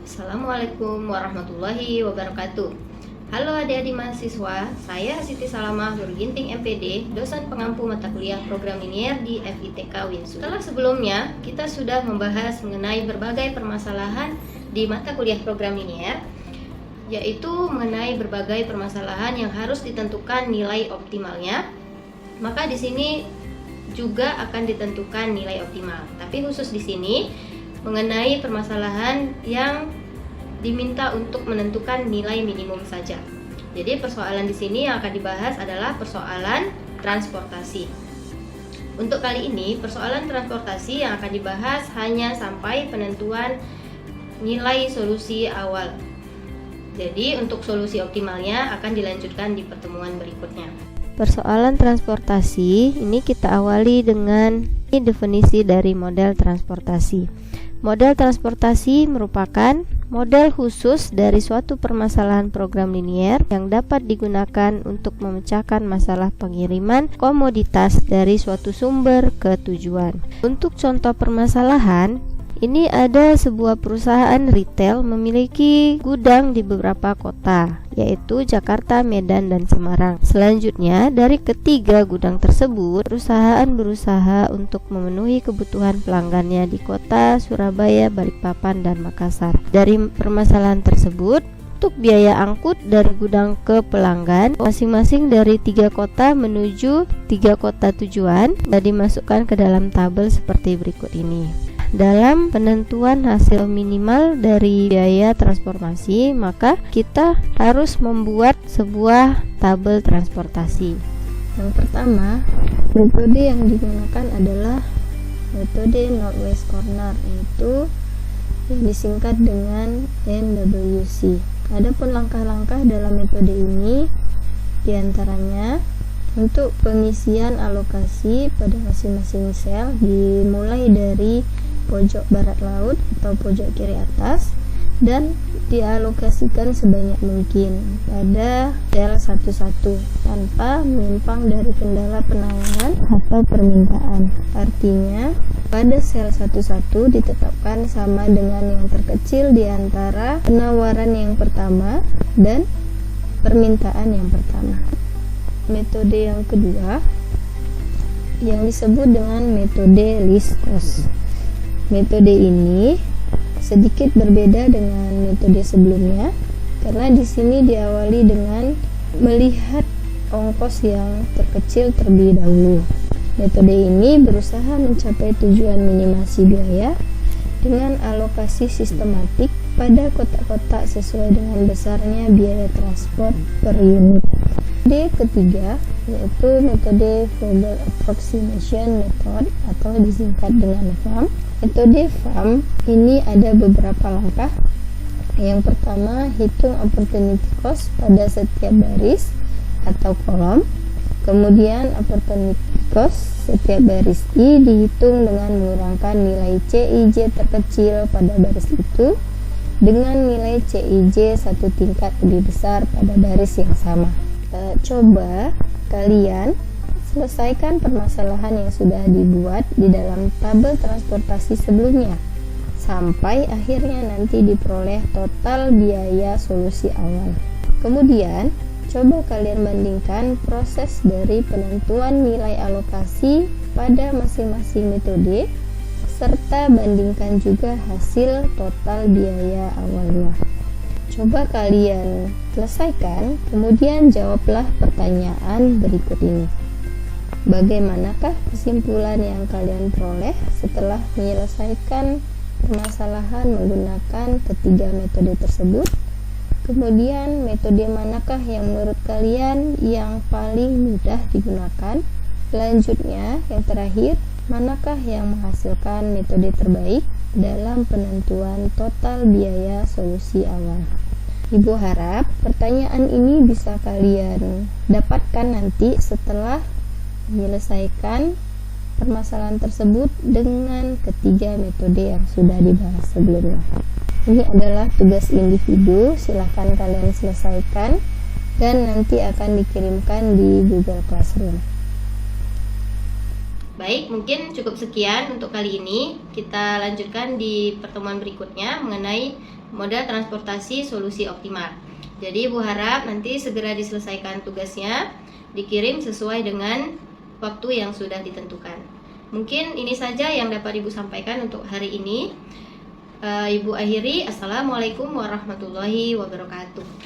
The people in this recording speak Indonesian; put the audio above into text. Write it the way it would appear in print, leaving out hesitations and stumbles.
Assalamualaikum warahmatullahi wabarakatuh. Halo adik-adik mahasiswa, saya Siti Salamah Nur Ginting MPD, dosen pengampu mata kuliah program linier di FITK Winsu. Setelah sebelumnya, kita sudah membahas mengenai berbagai permasalahan di mata kuliah program linier, yaitu mengenai berbagai permasalahan yang harus ditentukan nilai optimalnya. Maka di sini juga akan ditentukan nilai optimal. Tapi khusus di sini mengenai permasalahan yang diminta untuk menentukan nilai minimum saja. Jadi persoalan di sini yang akan dibahas adalah persoalan transportasi. Untuk kali ini persoalan transportasi yang akan dibahas hanya sampai penentuan nilai solusi awal. Jadi untuk solusi optimalnya akan dilanjutkan di pertemuan berikutnya. Persoalan transportasi ini kita awali dengan definisi dari model transportasi. Model transportasi merupakan model khusus dari suatu permasalahan program linier yang dapat digunakan untuk memecahkan masalah pengiriman komoditas dari suatu sumber ke tujuan. Untuk contoh permasalahan, ini ada sebuah perusahaan retail memiliki gudang di beberapa kota, yaitu Jakarta, Medan, dan Semarang. Selanjutnya, dari ketiga gudang tersebut, perusahaan berusaha untuk memenuhi kebutuhan pelanggannya di kota Surabaya, Balikpapan, dan Makassar. Dari permasalahan tersebut, untuk biaya angkut dari gudang ke pelanggan masing-masing dari 3 kota menuju 3 kota tujuan dimasukkan ke dalam tabel seperti berikut ini. Dalam penentuan hasil minimal dari biaya transportasi, maka kita harus membuat sebuah tabel transportasi. Yang pertama, metode yang digunakan adalah metode Northwest Corner, yaitu yang disingkat dengan NWC. Adapun langkah-langkah dalam metode ini diantaranya untuk pengisian alokasi pada masing-masing sel dimulai dari pojok barat laut atau pojok kiri atas dan dialokasikan sebanyak mungkin pada sel satu-satu tanpa menyimpang dari kendala penawaran atau permintaan. Artinya pada sel satu-satu ditetapkan sama dengan yang terkecil di antara penawaran yang pertama dan permintaan yang pertama. Metode yang kedua yang disebut dengan metode least cost. Metode ini sedikit berbeda dengan metode sebelumnya karena di sini diawali dengan melihat ongkos yang terkecil terlebih dahulu. Metode ini berusaha mencapai tujuan minimasi biaya dengan alokasi sistematik pada kotak-kotak sesuai dengan besarnya biaya transport per unit. Metode ketiga yaitu metode Verbal Approximation Method atau disingkat dengan FAM. Metode FAM ini ada beberapa langkah. Yang pertama, hitung opportunity cost pada setiap baris atau kolom. Kemudian opportunity cost setiap baris I dihitung dengan mengurangkan nilai CIJ terkecil pada baris itu dengan nilai CIJ satu tingkat lebih besar pada baris yang sama. Coba kalian selesaikan permasalahan yang sudah dibuat di dalam tabel transportasi sebelumnya sampai akhirnya nanti diperoleh total biaya solusi awal. Kemudian coba kalian bandingkan proses dari penentuan nilai alokasi pada masing-masing metode serta bandingkan juga hasil total biaya awalnya. Coba kalian selesaikan, kemudian jawablah pertanyaan berikut ini. Bagaimanakah kesimpulan yang kalian peroleh setelah menyelesaikan permasalahan menggunakan ketiga metode tersebut? Kemudian metode manakah yang menurut kalian yang paling mudah digunakan? Selanjutnya, yang terakhir, manakah yang menghasilkan metode terbaik dalam penentuan total biaya solusi awal? Ibu harap pertanyaan ini bisa kalian dapatkan nanti setelah menyelesaikan permasalahan tersebut dengan ketiga metode yang sudah dibahas sebelumnya. Ini adalah tugas individu, silahkan kalian selesaikan dan nanti akan dikirimkan di Google Classroom. Baik, mungkin cukup sekian untuk kali ini. Kita lanjutkan di pertemuan berikutnya mengenai modal transportasi solusi optimal. Jadi Ibu harap nanti segera diselesaikan tugasnya, dikirim sesuai dengan waktu yang sudah ditentukan. Mungkin ini saja yang dapat Ibu sampaikan untuk hari ini. Ibu akhiri, Assalamualaikum warahmatullahi wabarakatuh.